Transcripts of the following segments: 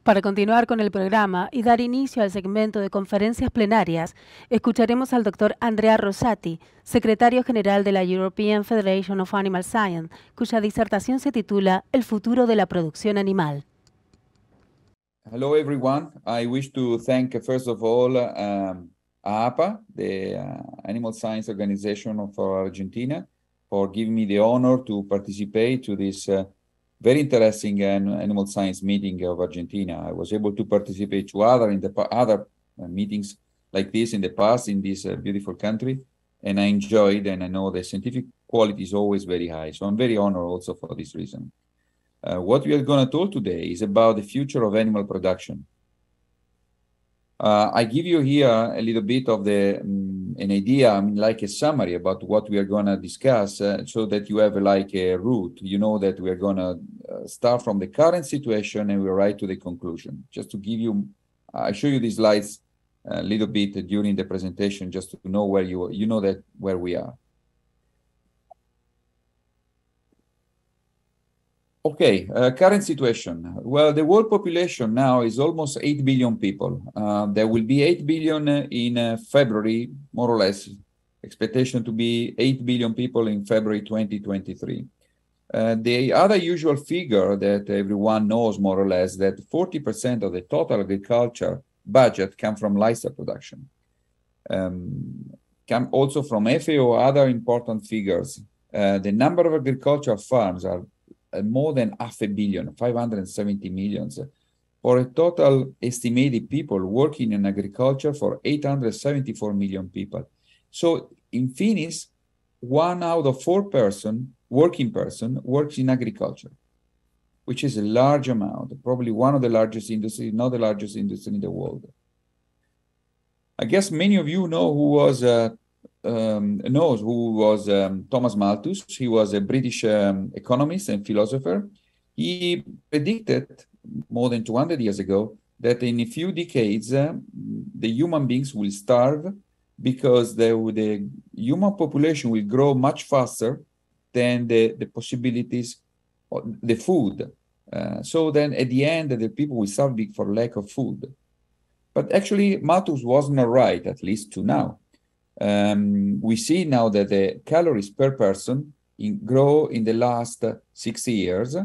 Para continuar con el programa y dar inicio al segmento de conferencias plenarias, escucharemos al doctor Andrea ROSATI, secretario general de la European Federation of Animal Science, cuya disertación se titula El futuro de la producción animal. Hello, everyone. I wish to thank, first of all, EAAP, the Animal Science Organization of Argentina, for giving me the honor to participate to this very interesting animal science meeting of Argentina. I was able to participate to other meetings like this in the past in this beautiful country, and I enjoyed, and I know the scientific quality is always very high. So I'm very honored also for this reason. What we are going to talk today is about the future of animal production. I give you here a little bit of an idea, like a summary about what we are going to discuss, so that you have like a route. You know that we are going to start from the current situation and we're right to the conclusion. Just to give you, I show you these slides a little bit during the presentation, just to know where you know that where we are. Okay, current situation. Well, the world population now is almost 8 billion people. There will be 8 billion in February, more or less. Expectation to be 8 billion people in February 2023. The other usual figure that everyone knows more or less, that 40% of the total agriculture budget come from livestock production. Come also from FAO, other important figures. The number of agricultural farms are more than 500 million, 570 million, for a total estimated people working in agriculture for 874 million people. So in Finnish, 1 out of 4 working person works in agriculture, which is a large amount, probably one of the largest industries, not the largest industry in the world. I guess many of you know who was Thomas Malthus. He was a British economist and philosopher. He predicted more than 200 years ago that in a few decades, the human beings will starve because the human population will grow much faster than the possibilities of the food. So then at the end, the people will starve for lack of food. But actually, Malthus wasn't right, at least to now. We see now that the calories per person grow in the last 60 years,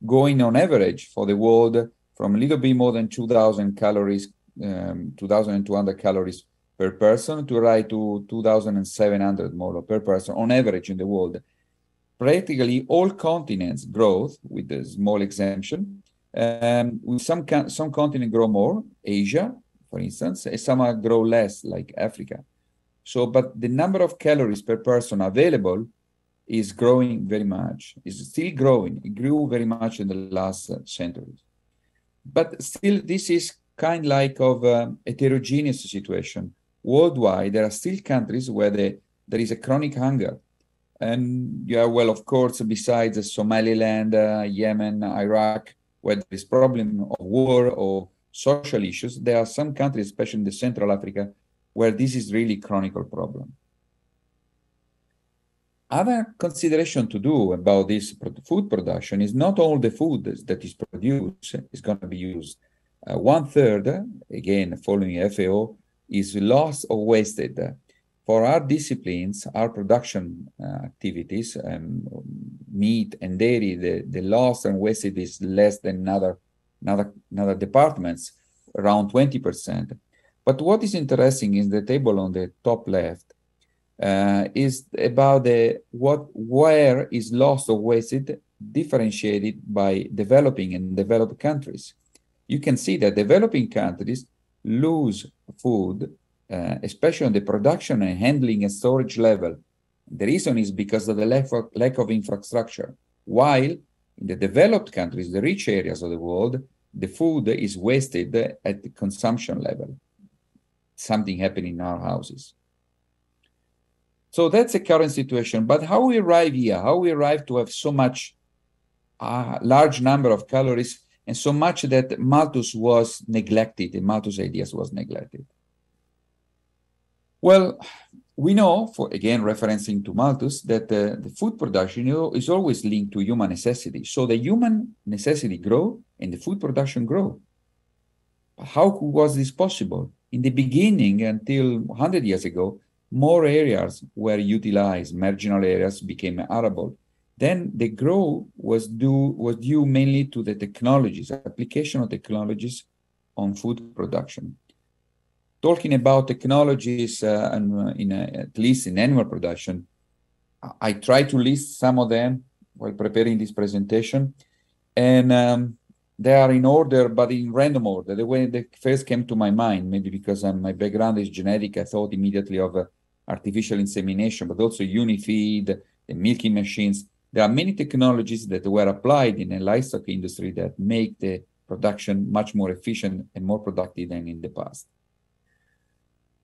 going on average for the world from a little bit more than 2,000 calories, 2,200 calories per person to right to 2,700 more per person on average in the world. Practically all continents grow, with a small exemption. With some continents grow more, Asia, for instance, and some grow less, like Africa. So, but the number of calories per person available is growing very much. It's still growing. It grew very much in the last centuries. But still, this is kind like of a heterogeneous situation. Worldwide, there are still countries where there is a chronic hunger. And yeah, well, of course, besides Somaliland, Yemen, Iraq, where there is problem of war or social issues, there are some countries, especially in the Central Africa, where this is really chronic problem. Other consideration to do about this food production is not all the food that is produced is going to be used. 1/3, again, following FAO, is lost or wasted. For our disciplines, our production activities, meat and dairy, the loss and wasted is less than other departments, around 20%. But what is interesting is the table on the top left is about where is lost or wasted, differentiated by developing and developed countries. You can see that developing countries lose food, especially on the production and handling and storage level. The reason is because of the lack of infrastructure. While in the developed countries, the rich areas of the world, the food is wasted at the consumption level. Something happening in our houses. So that's the current situation. But how we arrive here, how we arrive to have so much large number of calories and so much that Malthus was neglected, the Malthus ideas was neglected. Well, we know, again, referencing to Malthus, that the food production is always linked to human necessity. So the human necessity grow and the food production grow. How was this possible? In the beginning, until 100 years ago, more areas were utilized, marginal areas became arable. Then the growth was due mainly to the technologies, application of technologies on food production. Talking about technologies, at least in animal production, I try to list some of them while preparing this presentation, and they are in order, but in random order. The way they first came to my mind, maybe because my background is genetic, I thought immediately of artificial insemination, but also UniFeed, the milking machines. There are many technologies that were applied in the livestock industry that make the production much more efficient and more productive than in the past.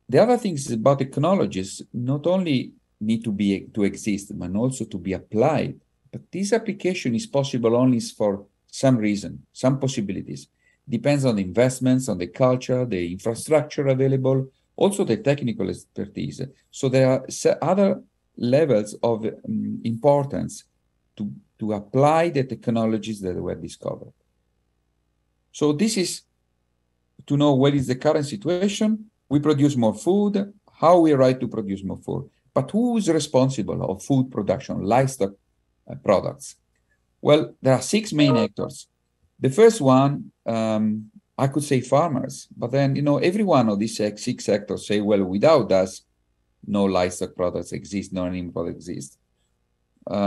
The other things about technologies not only need to exist, but also to be applied. But this application is possible only for some reason, some possibilities. Depends on the investments, on the culture, the infrastructure available, also the technical expertise. So there are other levels of importance to apply the technologies that were discovered. So this is to know what is the current situation. We produce more food, how we right to produce more food. But who is responsible of food production, livestock products? Well, there are 6 main actors. The first one, I could say farmers, but then, every one of these 6 actors say, well, without us, no livestock products exist, no animal products exist.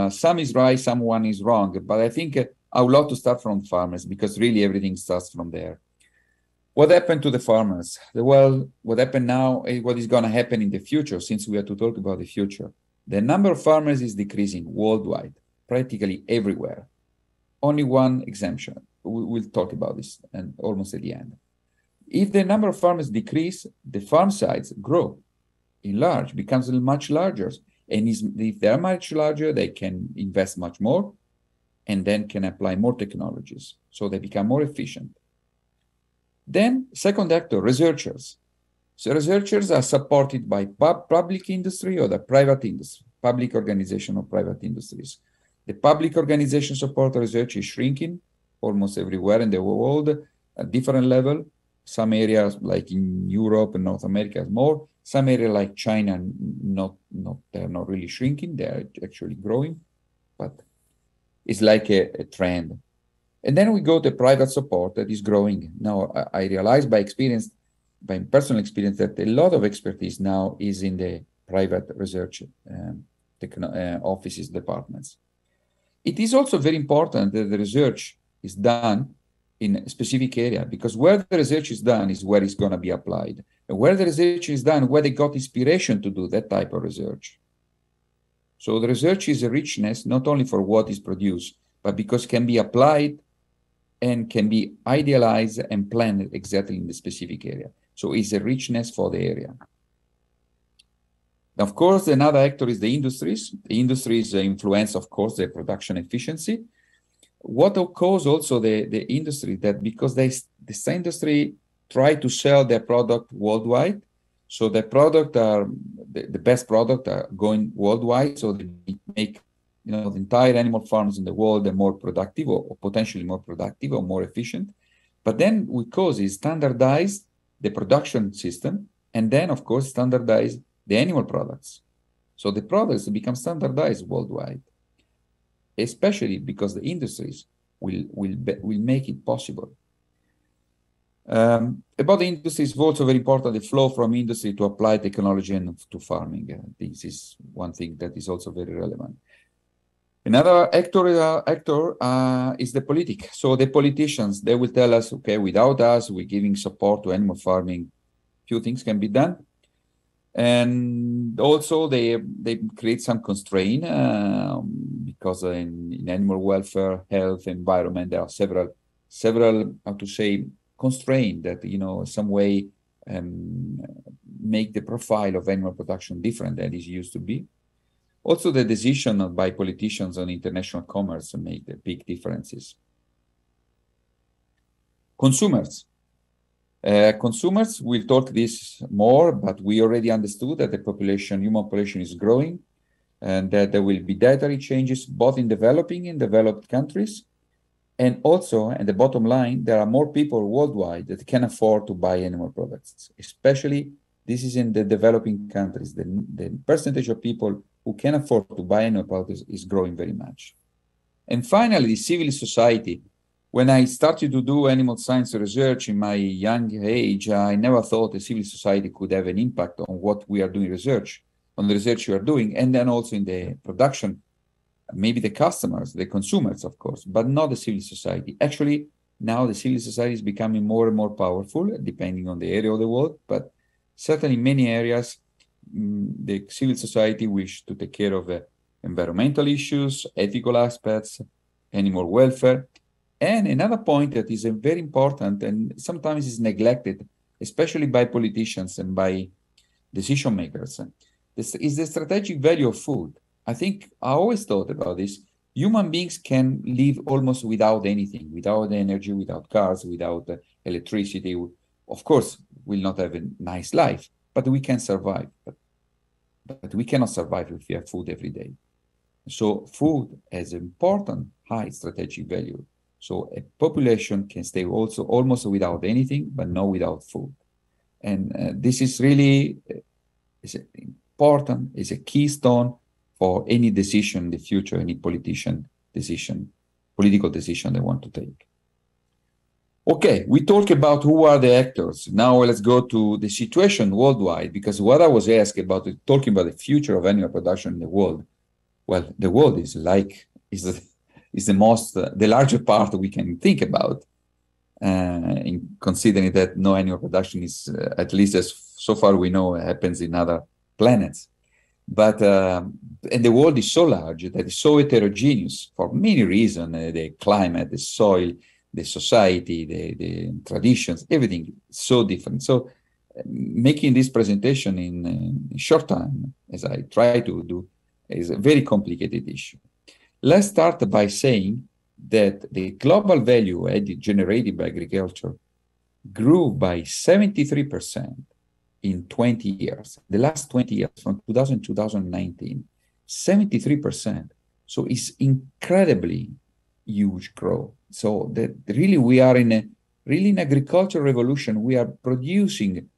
Some is right, someone is wrong, but I think I would love to start from farmers because really everything starts from there. What happened to the farmers? Well, what happened now is what is going to happen in the future, since we are to talk about the future. The number of farmers is decreasing worldwide, practically everywhere. Only one exemption. We'll talk about this and almost at the end. If the number of farmers decrease, the farm sites grow, enlarge, becomes much larger. And if they're much larger, they can invest much more and then can apply more technologies. So they become more efficient. Then, second actor, researchers. So researchers are supported by public industry or the private industry, public organization or private industries. The public organization support research is shrinking almost everywhere in the world at different level. Some areas like in Europe and North America more. Some areas like China, they're not really shrinking, they're actually growing, but it's like a trend. And then we go to private support that is growing. Now, I realized by personal experience, that a lot of expertise now is in the private research offices, departments. It is also very important that the research is done in a specific area, because where the research is done is where it's going to be applied. And where the research is done, where they got inspiration to do that type of research. So the research is a richness, not only for what is produced, but because it can be applied and can be idealized and planned exactly in the specific area. So it's a richness for the area. Of course, another actor is the industries. The industries influence, of course, the production efficiency. What occurs also the industry, that because this industry try to sell their product worldwide, so the product the best product are going worldwide, so they make the entire animal farms in the world are more productive or potentially more productive or more efficient. But then what cause is standardize the production system, and then of course standardize the animal products. So the products become standardized worldwide, especially because the industries will make it possible. About the industries, it's also very important the flow from industry to applied technology and to farming. This is one thing that is also very relevant. Another actor is the politic. So the politicians, they will tell us, okay, without us, we're giving support to animal farming. Few things can be done. And also they create some constraint because in animal welfare, health, environment, there are several, how to say, constraints that, some way make the profile of animal production different than it used to be. Also, the decision by politicians on international commerce make the big differences. Consumers. Consumers, we'll talk this more, but we already understood that the human population is growing, and that there will be dietary changes both in developing and developed countries. And also, at the bottom line, there are more people worldwide that can afford to buy animal products, especially this is in the developing countries. The percentage of people who can afford to buy animal products is growing very much. And finally, civil society. When I started to do animal science research in my young age, I never thought the civil society could have an impact on what we are doing research, on the research you are doing, and then also in the production. Maybe the customers, the consumers, of course, but not the civil society. Actually, now the civil society is becoming more and more powerful, depending on the area of the world, but certainly in many areas, the civil society wish to take care of environmental issues, ethical aspects, animal welfare. And another point that is very important and sometimes is neglected, especially by politicians and by decision makers, this is the strategic value of food. I think I always thought about this. Human beings can live almost without anything, without energy, without cars, without electricity. Of course, we'll not have a nice life, but we can survive. But we cannot survive if we have food every day. So food has important high strategic value. So a population can stay also almost without anything, but not without food. And this is really is important, is a keystone for any decision in the future, any political decision they want to take. Okay, we talk about who are the actors. Now let's go to the situation worldwide, because what I was asked about, talking about the future of animal production in the world. Well, the world is the larger part we can think about, in considering that no animal production is, at least as so far we know, happens in other planets. But and the world is so large that it's so heterogeneous for many reasons: the climate, the soil, the society, the traditions, everything is so different. So making this presentation in a short time, as I try to do, is a very complicated issue. Let's start by saying that the global value added generated by agriculture grew by 73% in 20 years. The last 20 years, from 2000 to 2019, 73%. So it's incredibly huge growth. So that really we are in an agricultural revolution. We are producing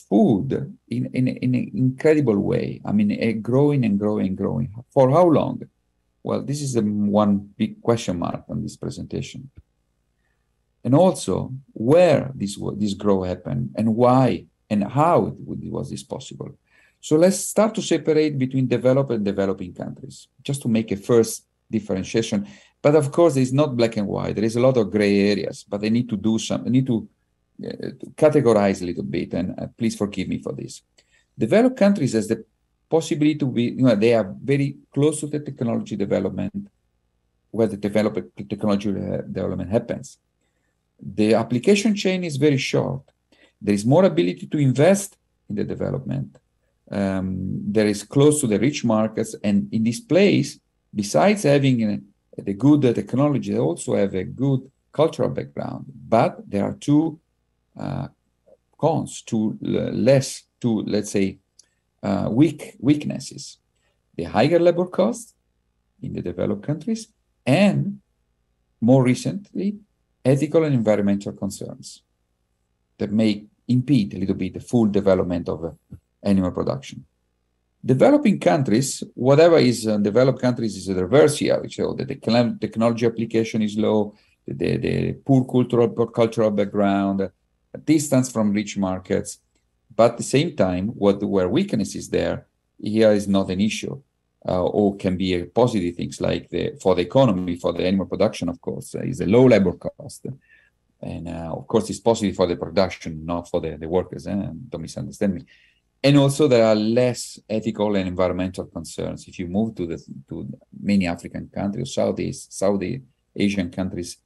food in an incredible way. I mean, growing and growing and growing. For how long? Well, this is the one big question mark on this presentation. And also, where this growth happened and why and how was this possible. So let's start to separate between developed and developing countries, just to make a first differentiation. But of course, it's not black and white. There is a lot of gray areas, but I need to do some, I need to categorize a little bit, and please forgive me for this. Developed countries has the possibility to be, they are very close to the technology development, where the technology development happens. The application chain is very short. There is more ability to invest in the development. There is close to the rich markets, and in this place, besides having the good technology, they also have a good cultural background. But there are two cons, let's say, weaknesses: the higher labor cost in the developed countries, and more recently, ethical and environmental concerns that may impede a little bit the full development of animal production. Developing countries, whatever is developed countries is a reverse here, so that the technology application is low, the poor cultural background, distance from rich markets. But at the same time, where weakness is there, here is not an issue, or can be a positive things like for the economy, for the animal production, of course, is a low labor cost. And of course, it's positive for the production, not for the workers. Don't misunderstand me. And also, there are less ethical and environmental concerns. If you move to many African countries, South Asian countries,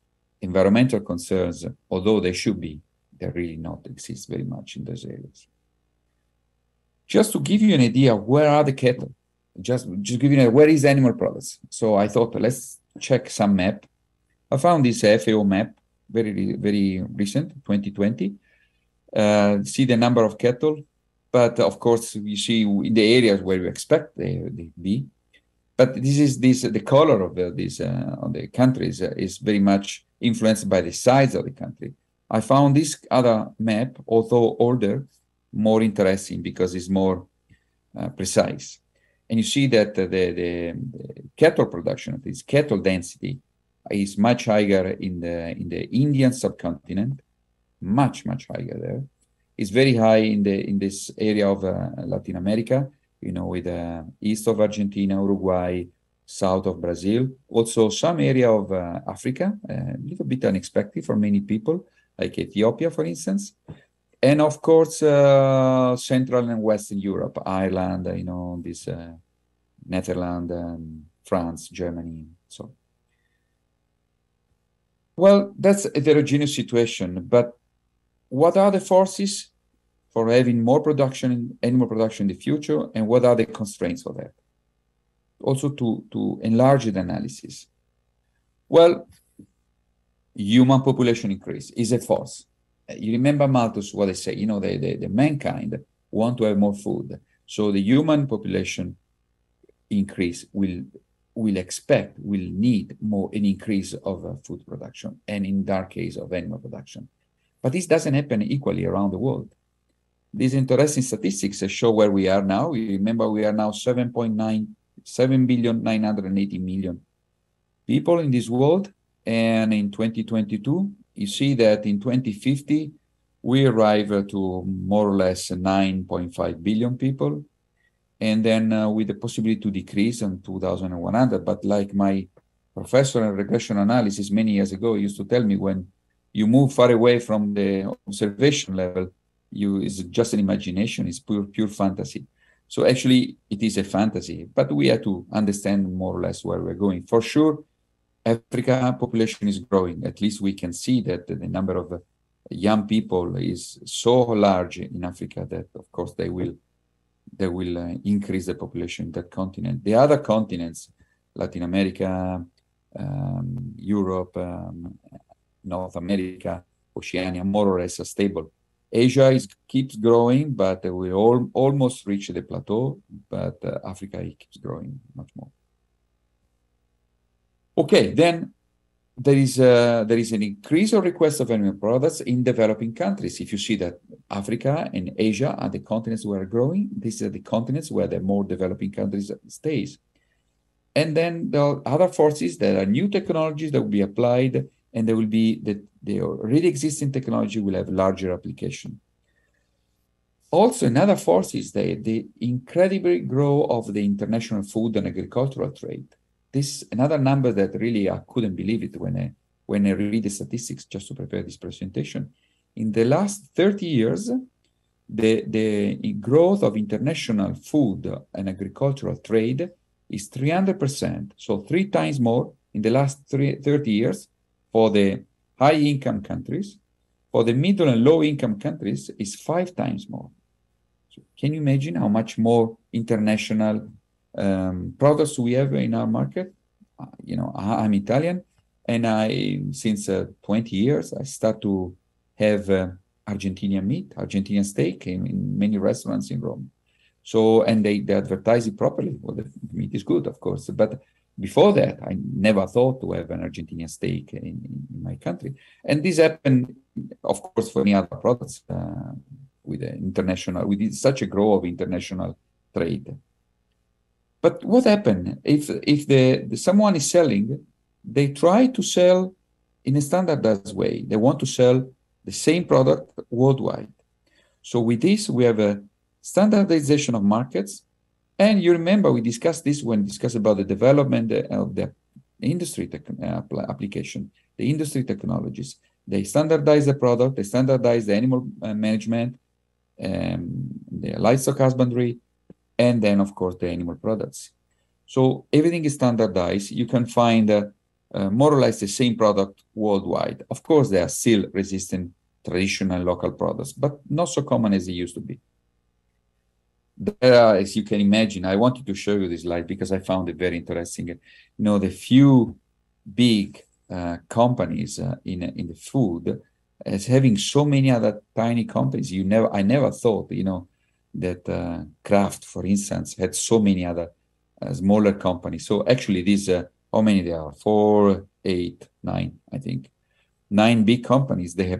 environmental concerns, although they should be, they really not exist very much in those areas. Just to give you an idea, where are the cattle? Just give you where is animal products. So I thought, let's check some map. I found this FAO map, very recent, 2020. See the number of cattle, but of course you see in the areas where you expect they be. but the color of the countries is very much influenced by the size of the country. I found this other map, although older, more interesting because it's more precise. And you see that the cattle production, this cattle density, is much higher in the Indian subcontinent, much higher there. It's very high in this area of Latin America, with east of Argentina, Uruguay, south of Brazil. Also some area of Africa, a little bit unexpected for many people, like Ethiopia, for instance. And of course, Central and Western Europe, Ireland, this Netherlands, France, Germany, so. Well, that's a heterogeneous situation, but what are the forces for having more production, animal production in the future, and what are the constraints for that? Also to enlarge the analysis. Well, human population increase is a force. You remember, Malthus, what they say, the mankind want to have more food. So the human population increase will need an increase of food production, and in that case of animal production. But this doesn't happen equally around the world. These interesting statistics show where we are now. You remember we are now 7,980,000,000 people in this world. And in 2022, you see that in 2050, we arrive to more or less 9.5 billion people. And then with the possibility to decrease on 2100. But like my professor in regression analysis many years ago used to tell me, when you move far away from the observation level, it's just an imagination, it's pure fantasy. So actually, it is a fantasy, but we have to understand more or less where we're going. For sure, Africa population is growing. At least we can see that the number of young people is so large in Africa that, of course, they will increase the population in that continent. The other continents, Latin America, Europe, North America, Oceania, more or less are stable. Asia keeps growing, but we almost reach the plateau, but Africa keeps growing much more. Okay, then there is an increase of requests of animal products in developing countries. If you see that Africa and Asia are the continents who are growing, these are the continents where the more developing countries stays. And then there are other forces. There are new technologies that will be applied, and there will be the already existing technology will have larger application. Also, another force is the incredible growth of the international food and agricultural trade. This another number that really I couldn't believe it when I read the statistics just to prepare this presentation. In the last 30 years, the growth of international food and agricultural trade is 300%, so 3 times more in the last 30 years for the high-income countries. For the middle and low-income countries, is 5 times more. So can you imagine how much more international products we have in our market? I'm Italian, and since 20 years, I start to have Argentinian meat, Argentinian steak in many restaurants in Rome. So, and they advertise it properly. Well, the meat is good, of course. But before that, I never thought to have an Argentinian steak in my country. And this happened, of course, for any other products with such a growth of international trade. But what happened if someone is selling? They try to sell in a standardized way. They want to sell the same product worldwide. So with this, we have a standardization of markets. And you remember we discussed this when we discussed about the development of the industry application, the industry technologies. They standardize the product, they standardize the animal management, the livestock husbandry, and then, of course, the animal products. So everything is standardized. You can find more or less the same product worldwide. Of course, they are still resistant traditional local products, but not so common as they used to be. There are, as you can imagine, I wanted to show you this slide because I found it very interesting. The few big companies in the food, as having so many other tiny companies, I never thought, that Kraft, for instance, had so many other smaller companies. So actually, these how many there are? 4, 8, 9, I think. 9 big companies. They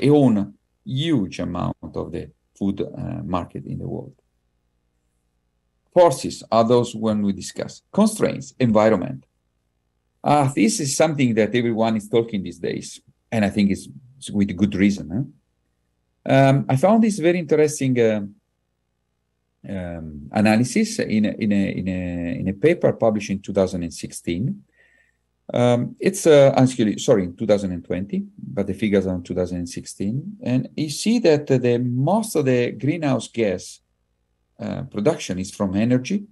own huge amount of the food market in the world. Forces are those when we discuss. Constraints, environment. This is something that everyone is talking these days, and I think it's with good reason. I found this very interesting analysis in a paper published in 2016. It's actually, sorry, in 2020, but the figures are in 2016. And you see that most of the greenhouse gas production is from energy,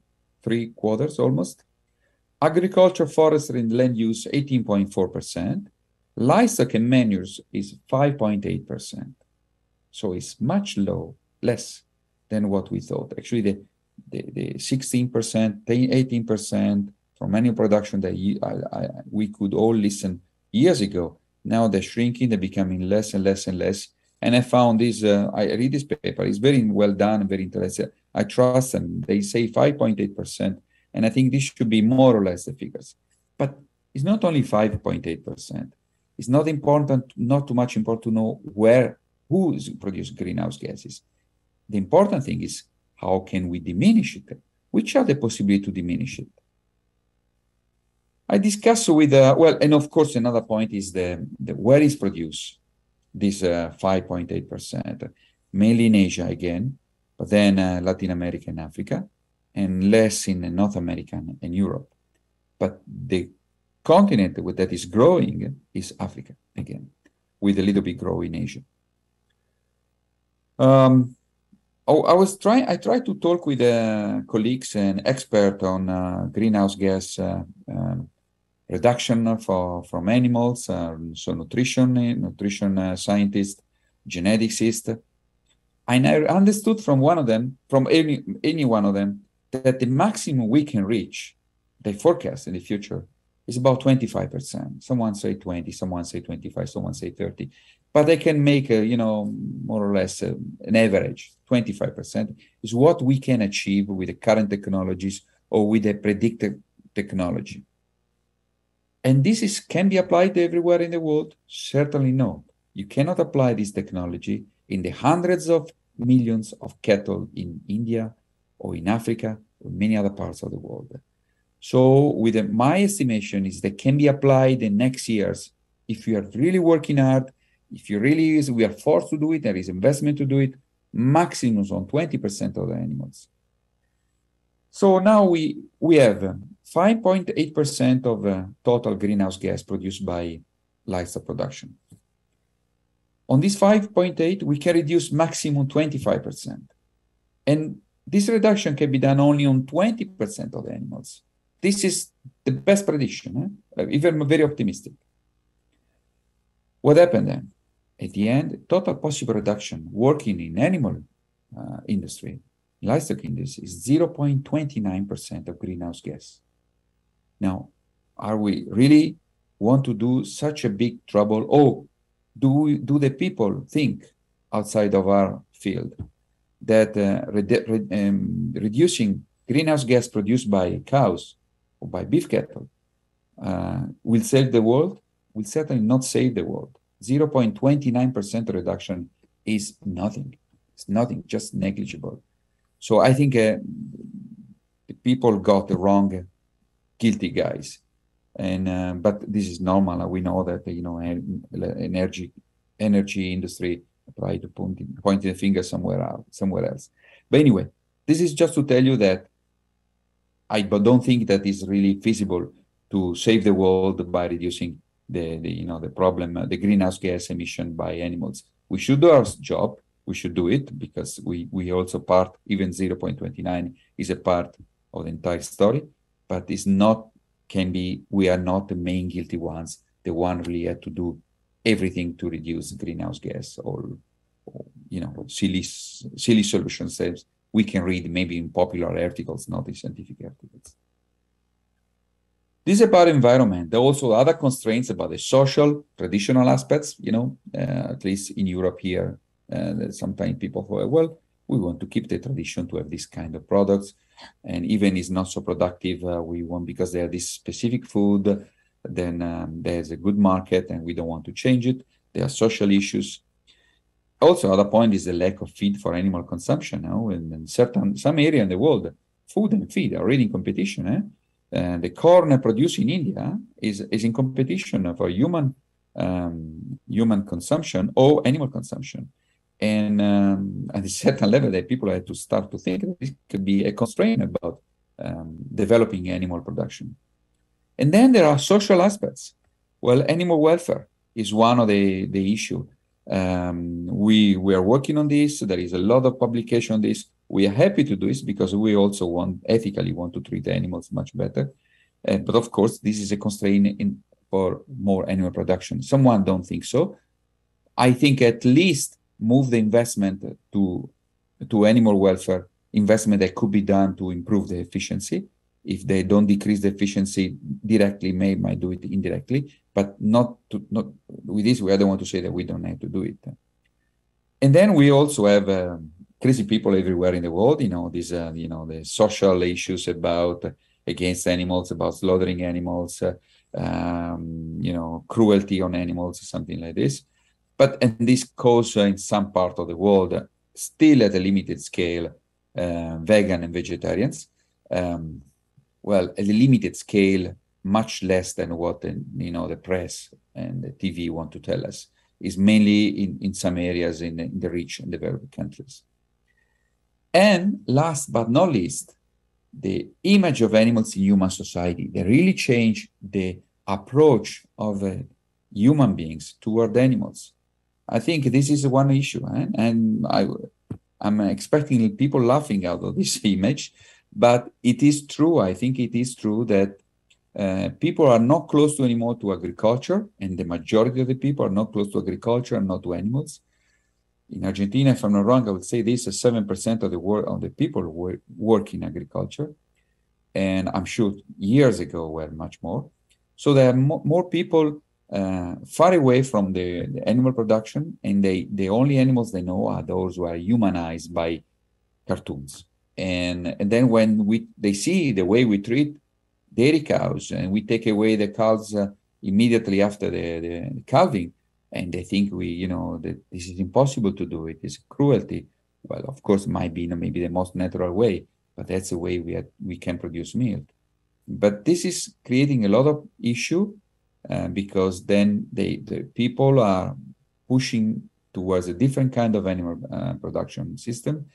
3/4 almost. Agriculture, forestry, and land use, 18.4%. Livestock and manures is 5.8%. So it's much less than what we thought. Actually, the 16%, 18% from annual production that we could all listen years ago, now they're shrinking, they're becoming less and less and less. And I found this, I read this paper, it's very well done and very interesting. I trust them. They say 5.8%, and I think this should be more or less the figures. But it's not only 5.8%. It's not too much important to know who produces greenhouse gases. The important thing is how can we diminish it? Which are the possibilities to diminish it? I discussed with, and of course, another point is the where is produced this 5.8%, mainly in Asia again, but then Latin America and Africa, and less in North America and Europe. But the continent that is growing is Africa again, with a little bit growth in Asia. I tried to talk with colleagues and experts on greenhouse gas reduction from animals, so nutrition scientists, geneticists. I never understood from any one of them, that the maximum we can reach, they forecast in the future, is about 25%. Someone say 20, someone say 25, someone say 30. But they can make, more or less an average. 25% is what we can achieve with the current technologies or with the predicted technology. And this can be applied everywhere in the world? Certainly no. You cannot apply this technology in the hundreds of millions of cattle in India or in Africa or many other parts of the world. So my estimation is that can be applied in next years if you are really working hard, if we are forced to do it, there is investment to do it, maximum on 20% of the animals. So now we have 5.8% of total greenhouse gas produced by livestock production. On this 5.8, we can reduce maximum 25%. And this reduction can be done only on 20% of the animals. This is the best prediction, even very optimistic. What happened then? At the end, total possible reduction working in animal industry, livestock industry, is 0.29% of greenhouse gas. Now, are we really want to do such a big trouble? Or do the people think outside of our field that reducing greenhouse gas produced by cows or by beef cattle will save the world? Will certainly not save the world. 0.29% reduction is nothing. It's nothing, just negligible. So I think the people got the wrong guilty guys. And but this is normal. We know that energy industry try to point the finger somewhere else. But anyway, this is just to tell you that I don't think that is really feasible to save the world by reducing the problem, the greenhouse gas emission by animals. We should do our job. We should do it because we also part, even 0.29 is a part of the entire story, but it's not, we are not the main guilty ones, the one really had to do everything to reduce greenhouse gas or silly solutions that we can read maybe in popular articles, not in scientific articles. This is about environment. There are also other constraints about the social, traditional aspects, at least in Europe here. Sometimes people say, well, we want to keep the tradition to have this kind of products. And even it's not so productive, we want, because they are this specific food, then there's a good market and we don't want to change it. There are social issues. Also, other point is the lack of feed for animal consumption. In some area in the world, food and feed are already in competition. The corn produced in India is in competition for human consumption or animal consumption. And at a certain level, that people have to start to think that this could be a constraint about developing animal production. And then there are social aspects. Well, animal welfare is one of the issue. We are working on this. There is a lot of publication on this. We are happy to do this because we also ethically want to treat animals much better. But of course, this is a constraint for more animal production. Someone don't think so. I think at least move the investment to animal welfare, investment that could be done to improve the efficiency. If they don't decrease the efficiency directly, might do it indirectly, but not with this. I don't want to say that we don't have to do it. And then we also have crazy people everywhere in the world. The social issues against animals, about slaughtering animals, cruelty on animals, something like this. And this cause in some part of the world, still at a limited scale, vegan and vegetarians. Well, at a limited scale, much less than what the press and the TV want to tell us. Is mainly in some areas in the rich and developed countries. And last but not least, the image of animals in human society. They really change the approach of human beings toward animals. I think this is one issue, and I'm expecting people laughing out of this image, but it is true. I think it is true that people are not close anymore to agriculture, and the majority of the people are not close to agriculture and not to animals. In Argentina, if I'm not wrong, I would say this: 7% of the people work in agriculture, and I'm sure years ago were much more. So there are more people far away from the animal production, and the only animals they know are those who are humanized by cartoons. And then when they see the way we treat dairy cows, and we take away the cows immediately after the calving, and they think that this is impossible to do. It is cruelty. Well, of course, it might be maybe the most natural way, but that's the way we can produce milk. But this is creating a lot of issue because then the people are pushing towards a different kind of animal production system,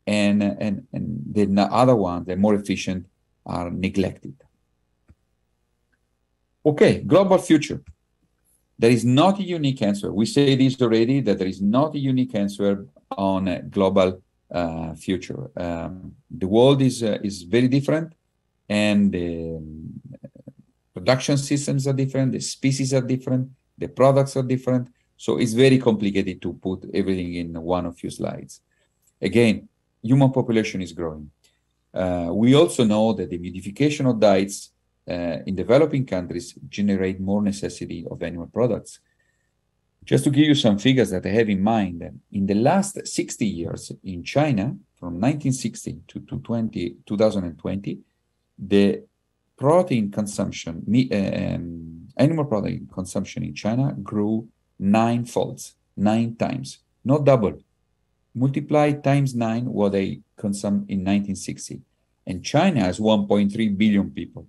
and the other ones, the more efficient, are neglected. Okay, global future. There is not a unique answer. We say this already, that there is not a unique answer on a global future. The world is very different, and the production systems are different, the species are different, the products are different. So it's very complicated to put everything in one or few slides. Again, human population is growing. We also know that the modification of diets in developing countries generate more necessity of animal products. Just to give you some figures that I have in mind, in the last 60 years in China, from 1960 to 2020, the protein consumption, animal protein consumption in China grew 9 times, not double. Multiply times 9 what they consumed in 1960. And China has 1.3 billion people.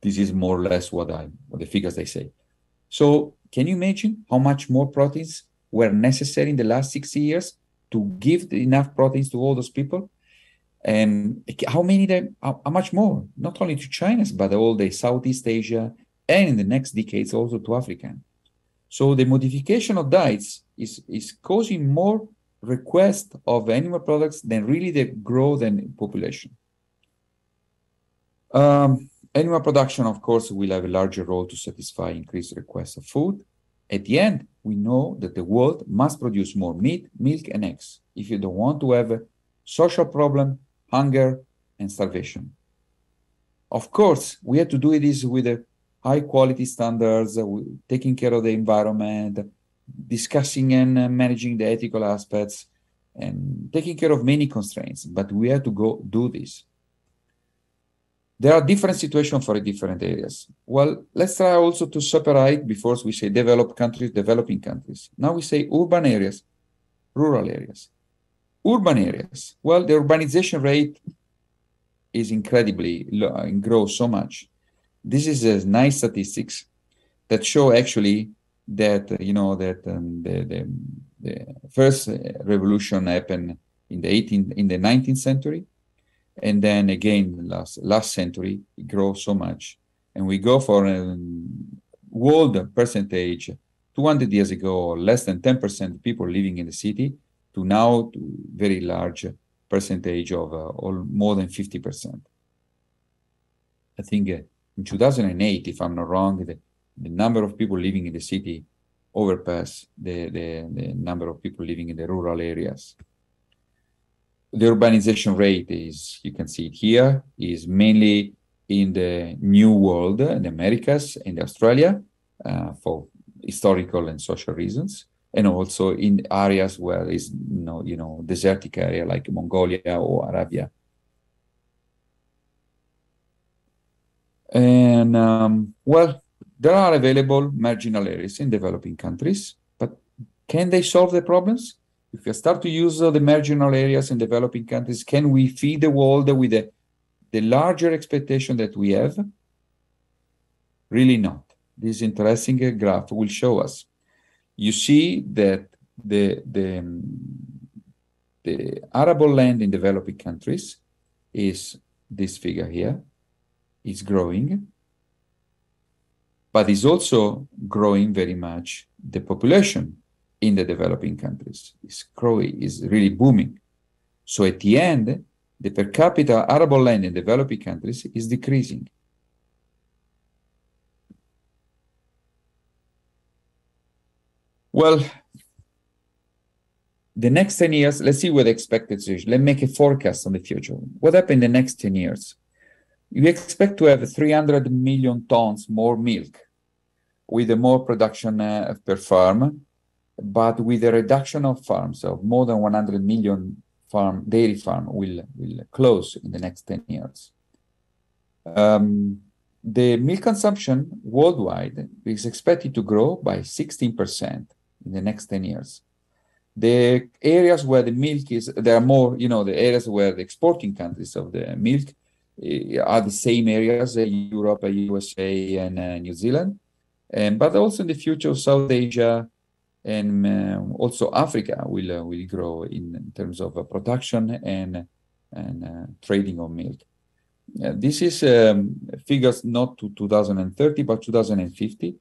This is more or less what the figures they say. So can you imagine how much more proteins were necessary in the last 60 years to give enough proteins to all those people? And how much more, not only to China, but all the Southeast Asia, and in the next decades also to Africa. So the modification of diets is causing more request of animal products than really the growth in population. Animal production, of course, will have a larger role to satisfy increased requests of food. At the end, we know that the world must produce more meat, milk, and eggs if you don't want to have a social problem, hunger, and starvation. Of course, we have to do this with a high quality standards, taking care of the environment, discussing and managing the ethical aspects. and taking care of many constraints, but we have to go do this. There are different situations for different areas. Well, let's try also to separate before we say developed countries, developing countries. Now we say urban areas, rural areas. Urban areas, well, the urbanization rate is incredibly low and grows so much. This is a nice statistics that show actually that, the first revolution happened in the 19th century. And then again, last century, it grows so much. And we go for a world percentage 200 years ago, less than 10% people living in the city, to now to very large percentage of more than 50%. I think in 2008, if I'm not wrong, the number of people living in the city overpassed the number of people living in the rural areas. The urbanization rate is, you can see it here, is mainly in the New World, in the Americas, in Australia, for historical and social reasons, and also in areas where is desertic area like Mongolia or Arabia. And well, there are available marginal areas in developing countries, but can they solve the problems? If we start to use the marginal areas in developing countries, can we feed the world with the larger expectation that we have? Really not. This interesting graph will show us. You see that the arable land in developing countries is this figure here, is growing, but is also growing very much the population in the developing countries. Is growing, is really booming. So at the end, the per capita arable land in developing countries is decreasing. Well, the next 10 years, let's see what the expected situation. Let's make a forecast on the future. What happened in the next 10 years? We expect to have 300 million tons more milk with a more production per farm, but with a reduction of farms of more than 100 million dairy farm will close in the next 10 years. The milk consumption worldwide is expected to grow by 16% in the next 10 years. The areas where the milk is, there are more, the areas where the exporting countries of the milk are the same areas, Europe, USA, and New Zealand. But also in the future, South Asia and also Africa will grow in terms of production and trading of milk. This is figures not to 2030, but 2050.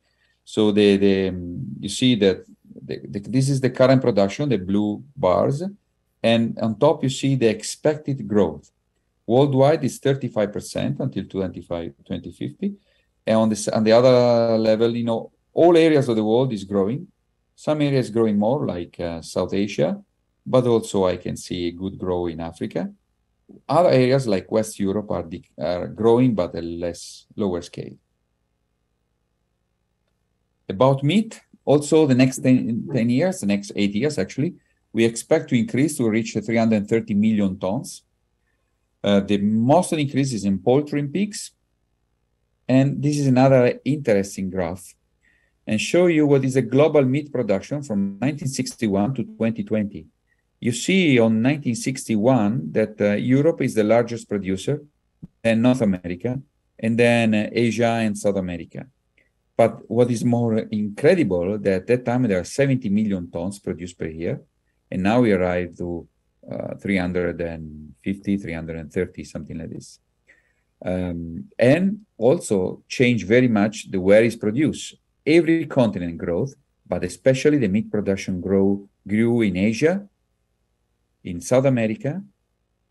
So you see that this is the current production, the blue bars, and on top you see the expected growth. Worldwide is 35% until 2050. And on the other level, all areas of the world is growing. Some areas growing more, like South Asia, but also I can see good growth in Africa. Other areas like West Europe are growing, but at lower scale. About meat, also the next 10 years, the next 8 years actually, we expect to increase to reach 330 million tons. The most increase is in poultry and pigs. And this is another interesting graph, and show you what is the global meat production from 1961 to 2020. You see on 1961 that Europe is the largest producer, and North America, and then Asia and South America. But what is more incredible, that at that time there are 70 million tons produced per year, and now we arrive to 350, 330, something like this. And also change very much the where is produced. Every continent growth, but especially the meat production grew in Asia, in South America,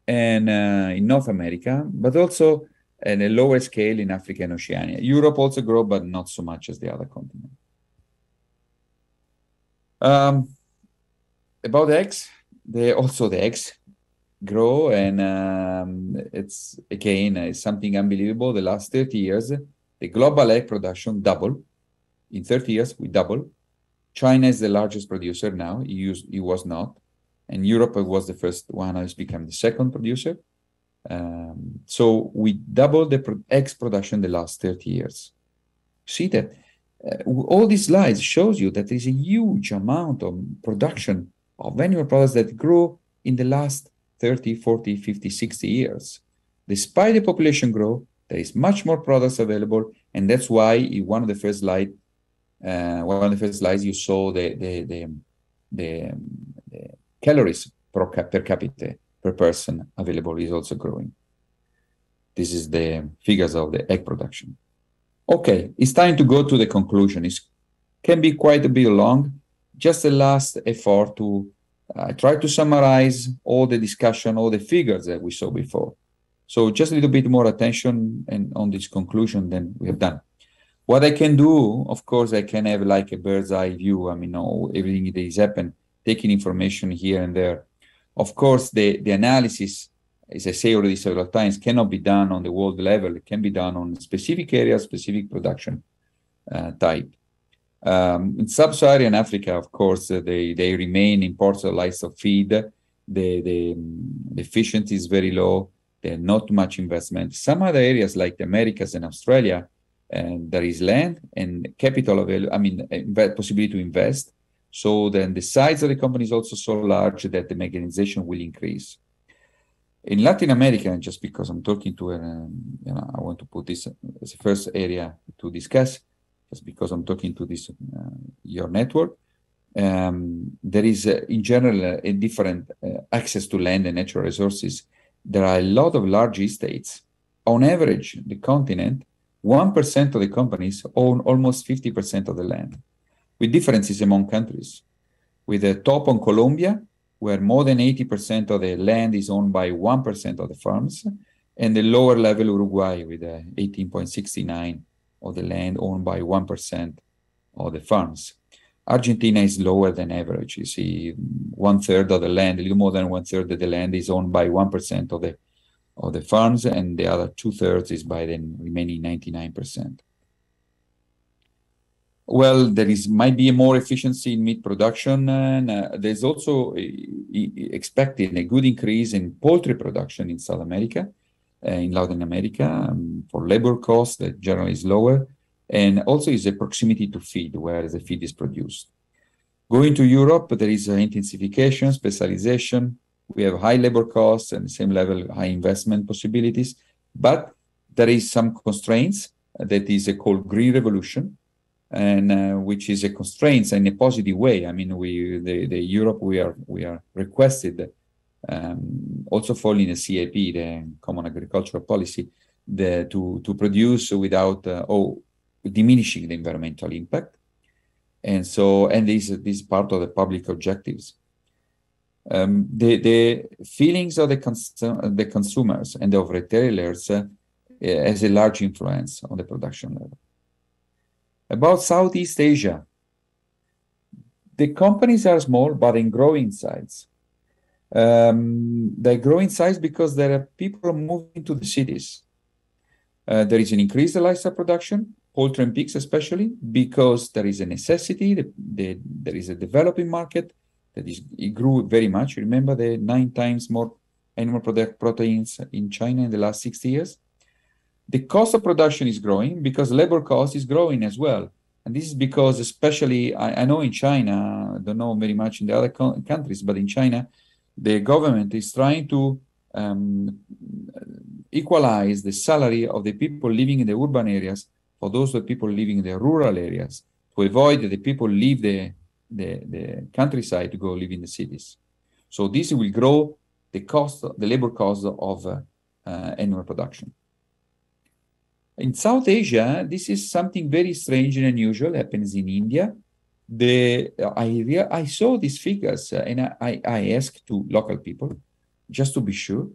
and in North America, but also at a lower scale in Africa and Oceania. Europe also grew, but not so much as the other continent. About eggs, the eggs grow, and it's something unbelievable. The last 30 years, the global egg production doubled. In 30 years, we doubled. China is the largest producer now. It was not. and Europe was the first one, has become the second producer. So we doubled the eggs production the last 30 years. See that all these slides shows you that there is a huge amount of production of animal products that grow in the last 30, 40, 50, 60 years. Despite the population growth, there is much more products available, and that's why in one of the first slides you saw the calories per capita per person available is also growing. This is the figures of the egg production. Okay, it's time to go to the conclusion. It can be quite a bit long. Just the last effort to try to summarize all the discussion, all the figures that we saw before. So just a little bit more attention on this conclusion than we have done. What I can do, of course, I can have like a bird's eye view. I mean, everything that is happened, taking information here and there. Of course, the analysis, as I say already several times, cannot be done on the world level. It can be done on specific areas, specific production type. In sub-Saharan Africa, of course, they remain imports of livestock feed. The efficiency is very low. There's not much investment. Some other areas like the Americas and Australia, and there is land and capital available, I mean, possibility to invest. So then the size of the company is also so large that the mechanization will increase. In Latin America, just because I'm talking to, I want to put this as the first area to discuss, just because I'm talking to this, your network, there is, in general, a different access to land and natural resources. There are a lot of large estates. On average, the continent, 1% of the companies own almost 50% of the land, with differences among countries. With the top on Colombia, where more than 80% of the land is owned by 1% of the farms, and the lower level Uruguay with 18.69% of the land owned by 1% of the farms. Argentina is lower than average. You see, 1/3 of the land, a little more than 1/3 of the land is owned by 1% of the farms, and the other 2/3 is by the remaining 99%. Well, might be more efficiency in meat production, and there's also expected a good increase in poultry production in South America, in Latin America, for labor costs that generally is lower, and also is a proximity to feed, where the feed is produced. Going to Europe, there is intensification, specialization. We have high labor costs and the same level, high investment possibilities, but there is some constraints that is called green revolution, and which is a constraints in a positive way. I mean, Europe, we are requested, also following the CAP, the Common Agricultural Policy, to produce without diminishing the environmental impact, and this is part of the public objectives. The feelings of the consumers and of retailers has a large influence on the production level. About Southeast Asia, the companies are small, but in growing size. They grow in size because there are people moving to the cities. There is an increased livestock production, poultry and pigs especially, because there is a necessity. There is a developing market it grew very much. Remember the 9 times more animal proteins in China in the last 60 years? The cost of production is growing because labor cost is growing as well. And this is because especially, I know in China, I don't know very much in the other countries, but in China, the government is trying to equalize the salary of the people living in the urban areas for those people living in the rural areas, to avoid that the people leave the countryside to go live in the cities. So this will grow the labor cost of animal production. In South Asia, this is something very strange and unusual, happens in India. I saw these figures and I asked to local people just to be sure,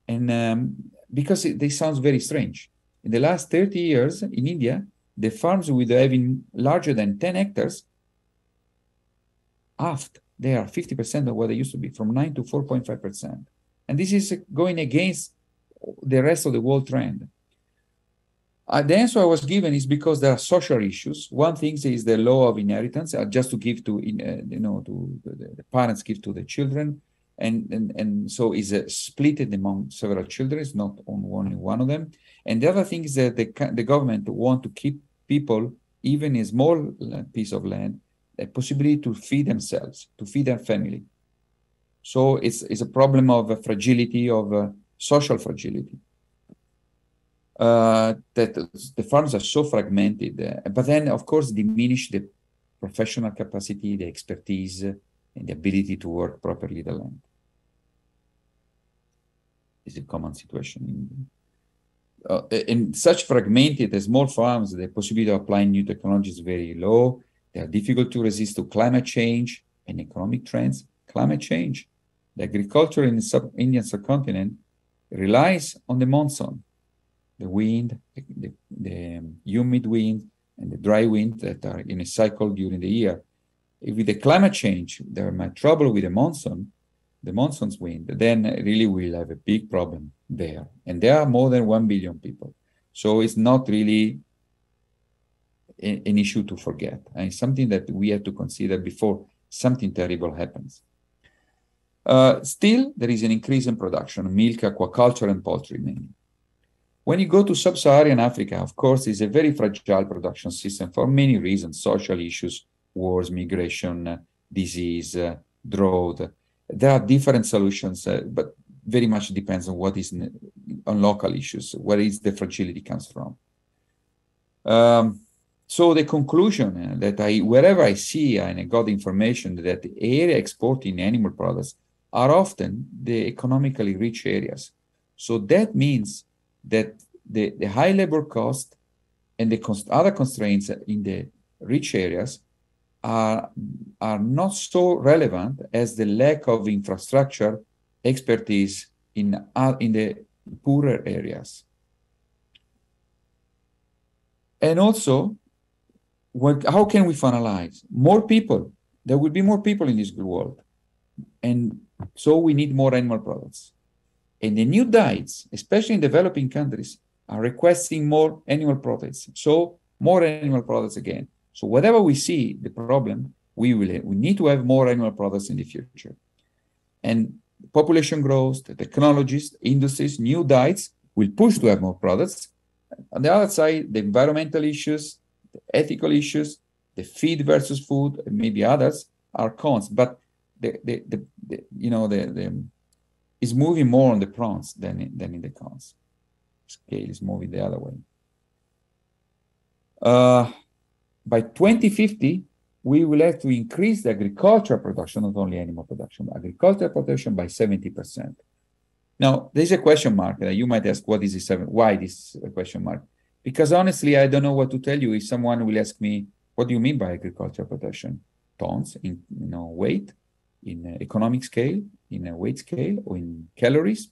and because they sound very strange. In the last 30 years in India, the farms with having larger than 10 hectares, they are 50% of what they used to be, from 9 to 4.5%. And this is going against the rest of the world trend. The answer I was given is because there are social issues. One thing is the law of inheritance, just to give to, the parents give to the children. And so it's split among several children. It's not on only one of them. And the other thing is that the government want to keep people, even a small piece of land, a possibility to feed themselves, to feed their family. So it's a problem of fragility, of social fragility. That the farms are so fragmented, but then of course diminish the professional capacity, the expertise, and the ability to work properly the land. It's a common situation. In such fragmented small farms, the possibility of applying new technology is very low. They are difficult to resist to climate change and economic trends. Climate change. The agriculture in the Indian subcontinent relies on the monsoon, the wind, the humid wind, and the dry wind that are in a cycle during the year. If with the climate change, there might trouble with the monsoon's wind, then really we'll have a big problem there. And there are more than 1 billion people. So it's not really an issue to forget. And it's something that we have to consider before something terrible happens. Still, there is an increase in production, milk, aquaculture, and poultry mainly. When you go to sub-Saharan Africa, of course, it's a very fragile production system for many reasons: social issues, wars, migration, disease, drought. There are different solutions, but very much depends on what is on local issues, where is the fragility comes from. So the conclusion that wherever I see and I got information that the area exporting animal products are often the economically rich areas. So that means that the high labor cost and the other constraints in the rich areas are not so relevant as the lack of infrastructure expertise in the poorer areas. And also, how can we finalize? More people. There will be more people in this world. And so we need more animal products. And the new diets, especially in developing countries, are requesting more animal products. So more animal products again. So whatever we see the problem, we need to have more animal products in the future. And population growth, the technologies, industries, new diets will push to have more products. On the other side, the environmental issues, the ethical issues, the feed versus food, and maybe others are cons. But is moving more on the pros than in the cons. Scale is moving the other way. By 2050, we will have to increase the agricultural production, not only animal production, agricultural production by 70%. Now, there's a question mark. You might ask, what is this? Why this question mark? Because honestly, I don't know what to tell you. If someone will ask me, what do you mean by agricultural production? Tons in weight, in economic scale, in a weight scale, or in calories.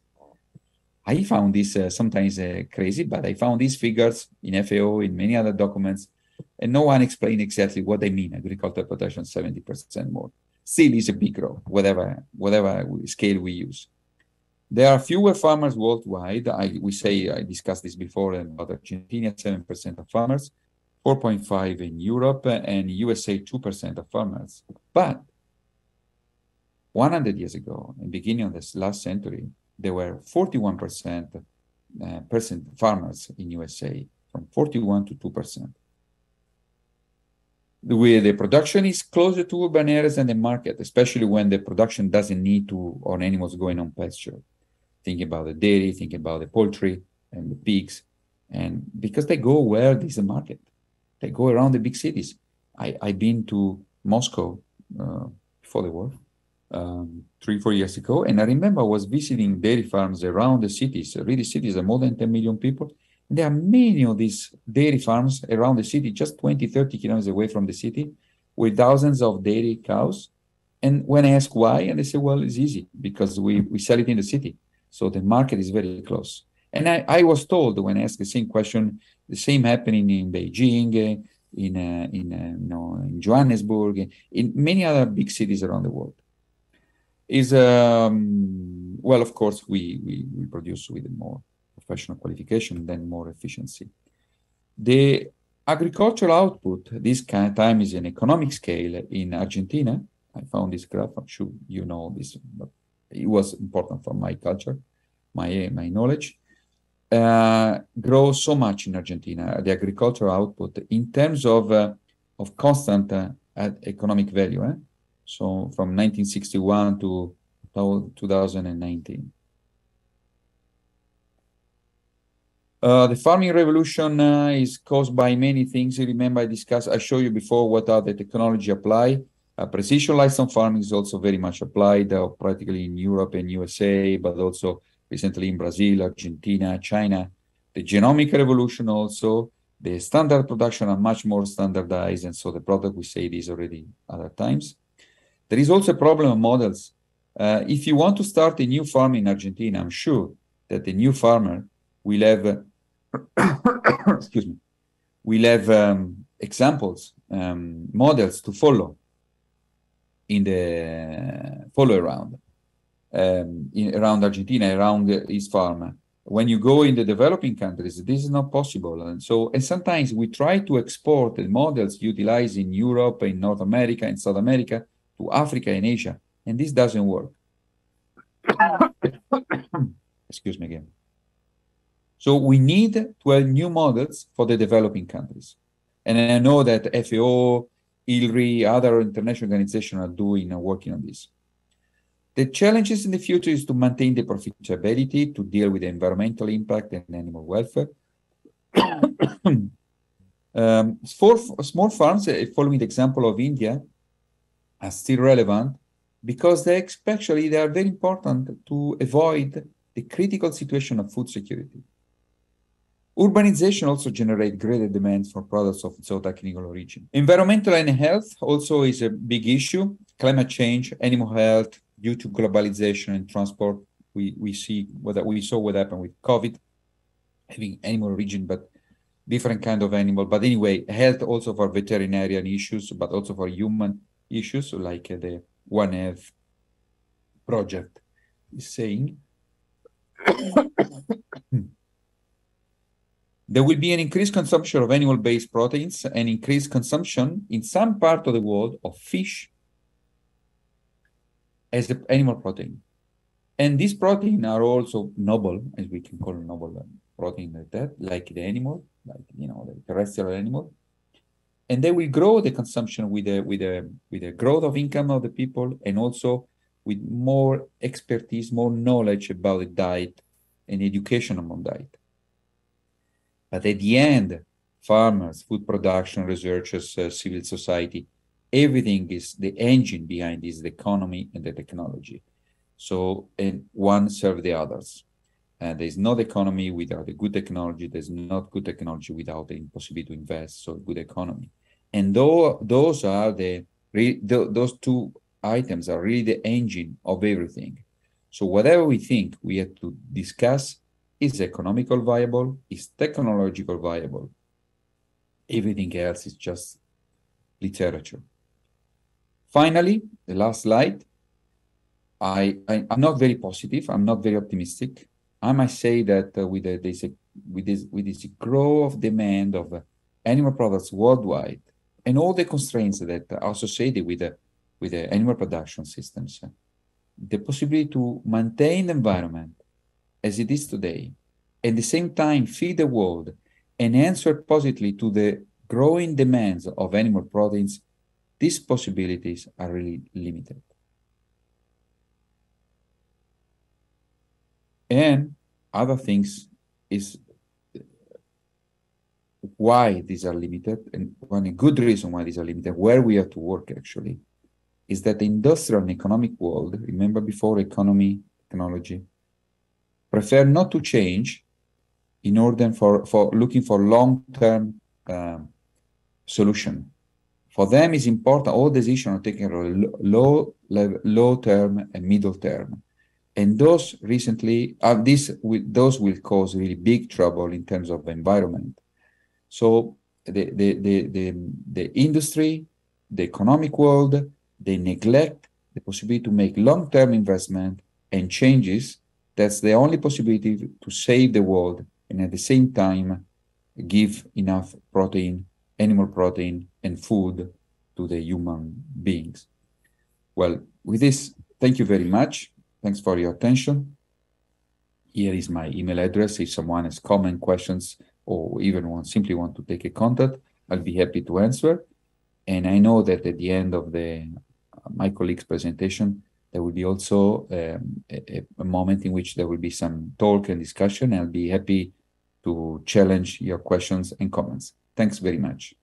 I found this sometimes crazy, but I found these figures in FAO, in many other documents, and no one explained exactly what they mean, agricultural production 70% more. Still is a big growth, whatever scale we use. There are fewer farmers worldwide. I discussed this before about Argentina, 7% of farmers, 4.5% in Europe, and USA, 2% of farmers. But 100 years ago, in the beginning of this last century, there were 41% farmers in USA, from 41 to 2%. The production is closer to urban areas than the market, especially when the production doesn't need to, or animals going on pasture. Think about the dairy, think about the poultry and the pigs. And because they go where there's a market, they go around the big cities. I've been to Moscow before the war, 3-4 years ago, and I remember I was visiting dairy farms around the cities. Really, cities are more than 10 million people. And there are many of these dairy farms around the city, just 20-30 kilometers away from the city, with thousands of dairy cows. And when I ask why, and they say, well, it's easy, because we sell it in the city. So the market is very close. And I was told, when I asked the same question, the same happening in Beijing, in Johannesburg, in many other big cities around the world. Well, of course, we produce with more professional qualification, then more efficiency. The agricultural output, this kind of time is an economic scale in Argentina. I found this graph, I'm sure you know this, but it was important for my culture, my knowledge, grows so much in Argentina, the agricultural output, in terms of constant economic value. So from 1961 to 2019. The farming revolution is caused by many things. You remember I showed you before what are the technology applied. Precision livestock farming is also very much applied, practically in Europe and USA, but also recently in Brazil, Argentina, China. The genomic revolution also, the standard production are much more standardized, and so the product we say this already other times. There is also a problem of models. If you want to start a new farm in Argentina, I'm sure that the new farmer will have excuse me, will have examples, models to follow in the around around Argentina, around his farm. When you go in the developing countries, this is not possible. And sometimes we try to export the models utilized in Europe, in North America, in South America, to Africa and Asia, and this doesn't work. Excuse me again. So we need to have new models for the developing countries. And I know that FAO, ILRI, other international organizations are working on this. The challenges in the future is to maintain the profitability, to deal with the environmental impact and animal welfare. For small farms, following the example of India, are still relevant because they are very important to avoid the critical situation of food security. Urbanization also generates greater demands for products of zootechnical origin. Environmental and health also is a big issue. Climate change, animal health, due to globalization and transport, we saw what happened with COVID, having animal origin, but different kind of animal. But anyway, health also for veterinarian issues, but also for human issues, like the One Health project is saying. There will be an increased consumption of animal-based proteins and increased consumption in some part of the world of fish as an animal protein. And these proteins are also noble, as we can call noble protein like that, like the animal, like the terrestrial animal. And they will grow the consumption with the growth of income of the people, and also with more expertise, more knowledge about the diet and education among diet. But at the end, farmers, food production, researchers, civil society, everything is the engine behind this, the economy and the technology. So, and one serves the others. And there's not economy without a good technology. There's not good technology without the impossibility to invest, so good economy. And those two items are really the engine of everything. So whatever we think we have to discuss is economical viable, is technological viable. Everything else is just literature. Finally, the last slide. I'm not very positive. I'm not very optimistic. I must say that with this growth of demand of animal products worldwide, and all the constraints that are associated with the animal production systems, the possibility to maintain the environment as it is today, at the same time feed the world and answer positively to the growing demands of animal proteins, these possibilities are really limited. And other things is why these are limited, and one good reason why these are limited, where we have to work actually, is that the industrial and economic world, remember before economy, technology, prefer not to change in order for looking for long-term solution. For them, it's important, all decisions are taken low term and middle term. And those recently, those will cause really big trouble in terms of the environment. So the industry, the economic world, they neglect the possibility to make long-term investment and changes. That's the only possibility to save the world and at the same time give enough protein, animal protein, and food to the human beings. Well, with this, thank you very much. Thanks for your attention. Here is my email address. If someone has comment, questions, or even simply want to take a contact, I'll be happy to answer. And I know that at the end of my colleague's presentation, there will be also a moment in which there will be some talk and discussion. I'll be happy to challenge your questions and comments. Thanks very much.